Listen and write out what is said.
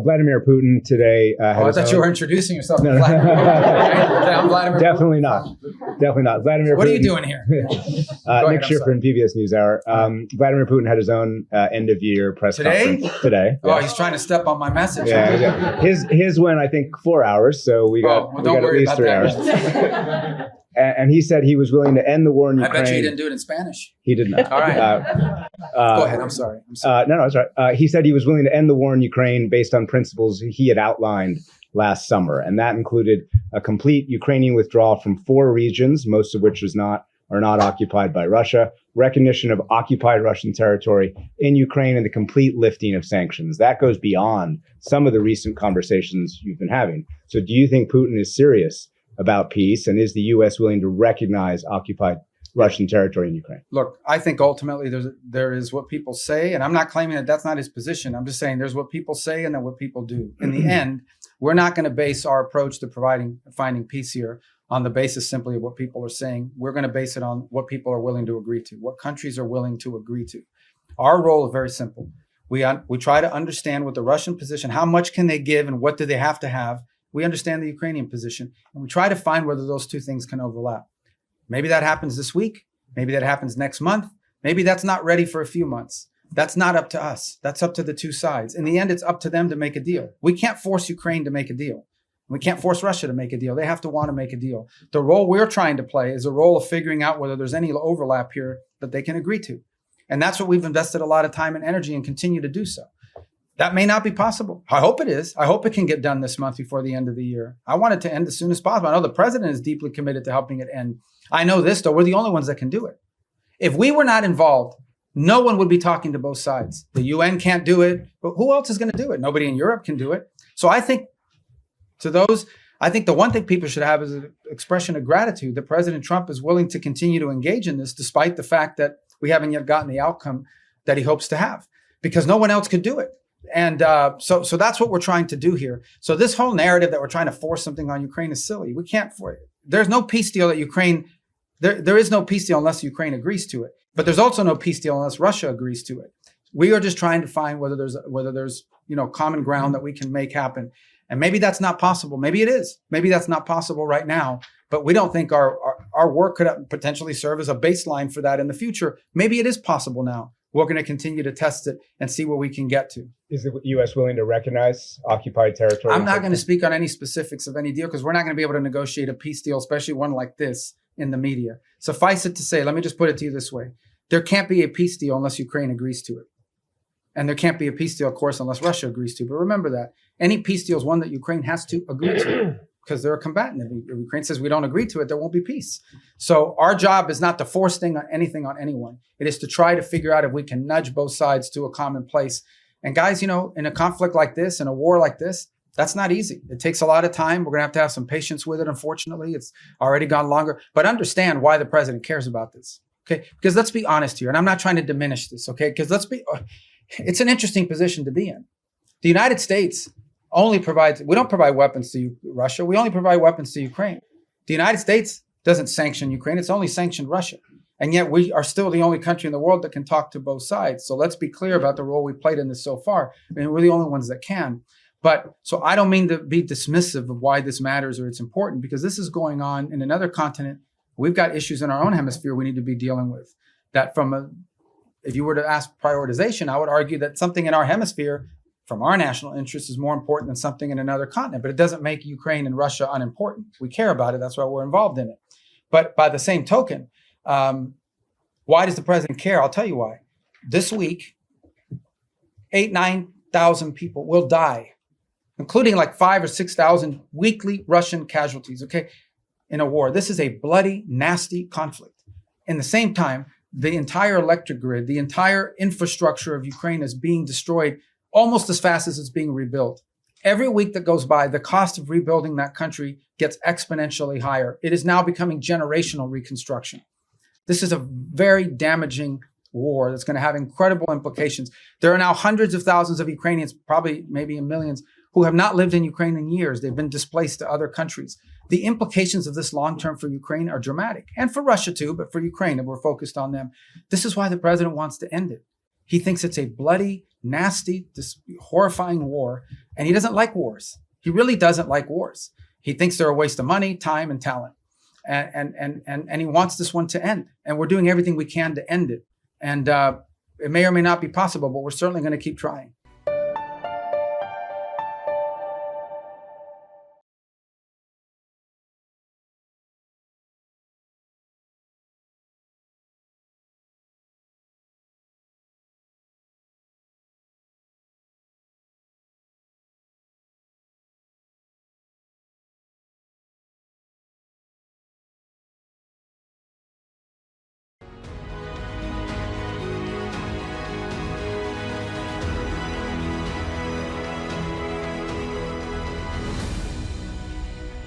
Vladimir Putin today. I thought you were introducing yourself. No, I'm Vladimir Definitely Putin. not. Definitely not. Vladimir What Putin, are you doing here? Nick Schiffer in PBS NewsHour. Vladimir Putin had his own end-of-year press conference today. Oh, he's trying to step on my message. Yeah. His went, I think, 4 hours. So we got at least 3 hours. And he said he was willing to end the war in Ukraine. I bet you he didn't do it in Spanish. He did not. All right. Go ahead. I'm sorry. No, it's all right. He said he was willing to end the war in Ukraine based on principles he had outlined last summer. And that included a complete Ukrainian withdrawal from 4 regions, most of which are not occupied by Russia, recognition of occupied Russian territory in Ukraine, and the complete lifting of sanctions. That goes beyond some of the recent conversations you've been having. So do you think Putin is serious about peace, and is the U.S. willing to recognize occupied Russian territory in Ukraine? Look, I think ultimately there is what people say, and I'm not claiming that that's not his position. I'm just saying there's what people say and then what people do. In the end, we're not going to base our approach to finding peace here on the basis simply of what people are saying. We're going to base it on what people are willing to agree to, what countries are willing to agree to. Our role is very simple. We try to understand what the Russian position, how much can they give and what do they have to have. We understand the Ukrainian position, and we try to find whether those two things can overlap. Maybe that happens this week. Maybe that happens next month. Maybe that's not ready for a few months. That's not up to us. That's up to the two sides. In the end, it's up to them to make a deal. We can't force Ukraine to make a deal. We can't force Russia to make a deal. They have to want to make a deal. The role we're trying to play is a role of figuring out whether there's any overlap here that they can agree to. And that's what we've invested a lot of time and energy and continue to do so. That may not be possible. I hope it is. I hope it can get done this month before the end of the year. I want it to end as soon as possible. I know the president is deeply committed to helping it end. I know this, though. We're the only ones that can do it. If we were not involved, no one would be talking to both sides. The UN can't do it, but who else is going to do it? Nobody in Europe can do it. So I think the one thing people should have is an expression of gratitude that President Trump is willing to continue to engage in this, despite the fact that we haven't yet gotten the outcome that he hopes to have, because no one else could do it. And so that's what we're trying to do here. So this whole narrative that we're trying to force something on Ukraine is silly. We can't force it. There's no peace deal that Ukraine, there is no peace deal unless Ukraine agrees to it. But there's also no peace deal unless Russia agrees to it. We are just trying to find whether there's common ground that we can make happen. And maybe that's not possible. Maybe it is. Maybe that's not possible right now. But we don't think our work could potentially serve as a baseline for that in the future. Maybe it is possible now. We're going to continue to test it and see where we can get to. Is the U.S. willing to recognize occupied territory? I'm not going to speak on any specifics of any deal because we're not going to be able to negotiate a peace deal, especially one like this, in the media. Suffice it to say, let me just put it to you this way. There can't be a peace deal unless Ukraine agrees to it. And there can't be a peace deal, of course, unless Russia agrees to it. But remember that. Any peace deal is one that Ukraine has to agree to because they're a combatant. If Ukraine says we don't agree to it, there won't be peace. So our job is not to force anything on anyone. It is to try to figure out if we can nudge both sides to a common place. And guys, in a conflict like this, in a war like this, that's not easy. It takes a lot of time. We're going to have some patience with it, unfortunately. It's already gone longer. But understand why the president cares about this. Okay? Because let's be honest here. And I'm not trying to diminish this, okay? Because it's an interesting position to be in. The United States we don't provide weapons to Russia. We only provide weapons to Ukraine. The United States doesn't sanction Ukraine. It's only sanctioned Russia. And yet we are still the only country in the world that can talk to both sides. So let's be clear about the role we played in this so far. I mean, we're the only ones that can. But so I don't mean to be dismissive of why this matters or it's important, because this is going on in another continent. We've got issues in our own hemisphere we need to be dealing with. That if you were to ask prioritization, I would argue that something in our hemisphere from our national interest is more important than something in another continent. But it doesn't make Ukraine and Russia unimportant. We care about it. That's why we're involved in it. But by the same token, why does the president care? I'll tell you why. This week, 9,000 people will die, including like 5,000 or 6,000 weekly Russian casualties, okay, in a war. This is a bloody, nasty conflict. In the same time, the entire electric grid, the entire infrastructure of Ukraine is being destroyed almost as fast as it's being rebuilt. Every week that goes by, the cost of rebuilding that country gets exponentially higher. It is now becoming generational reconstruction. This is a very damaging war that's going to have incredible implications. There are now hundreds of thousands of Ukrainians, probably maybe in millions, who have not lived in Ukraine in years. They've been displaced to other countries. The implications of this long-term for Ukraine are dramatic, and for Russia too, but for Ukraine, and we're focused on them. This is why the president wants to end it. He thinks it's a bloody, nasty, this horrifying war. And he doesn't like wars. He really doesn't like wars. He thinks they're a waste of money, time, and talent. And he wants this one to end. And we're doing everything we can to end it. And it may or may not be possible, but we're certainly going to keep trying.